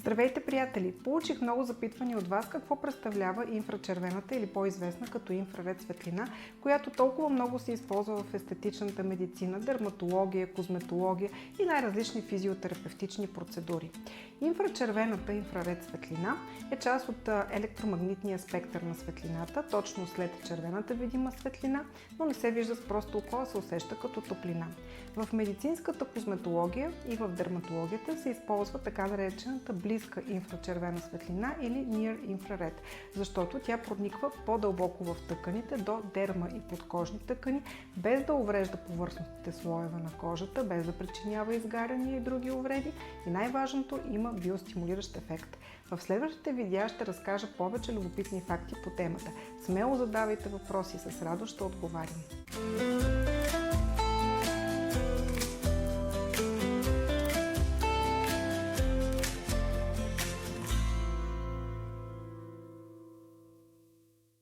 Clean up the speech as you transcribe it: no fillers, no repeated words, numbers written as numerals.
Здравейте, приятели! Получих много запитвания от вас какво представлява инфрачервената или по-известна като инфраред светлина, която толкова много се използва в естетичната медицина, дерматология, козметология и най-различни физиотерапевтични процедури. Инфрачервената инфраред светлина е част от електромагнитния спектър на светлината, точно след червената видима светлина, но не се вижда с просто око, а се усеща като топлина. В медицинската козметология и в дерматологията се използва така наречената близка инфрачервена светлина или Near Infrared, защото тя прониква по-дълбоко в тъканите до дерма и подкожни тъкани, без да уврежда повърхностните слоеве на кожата, без да причинява изгаряния и други увреди и най-важното, има биостимулиращ ефект. В следващите видеа ще разкажа повече любопитни факти по темата. Смело задавайте въпроси, с радост ще отговарям.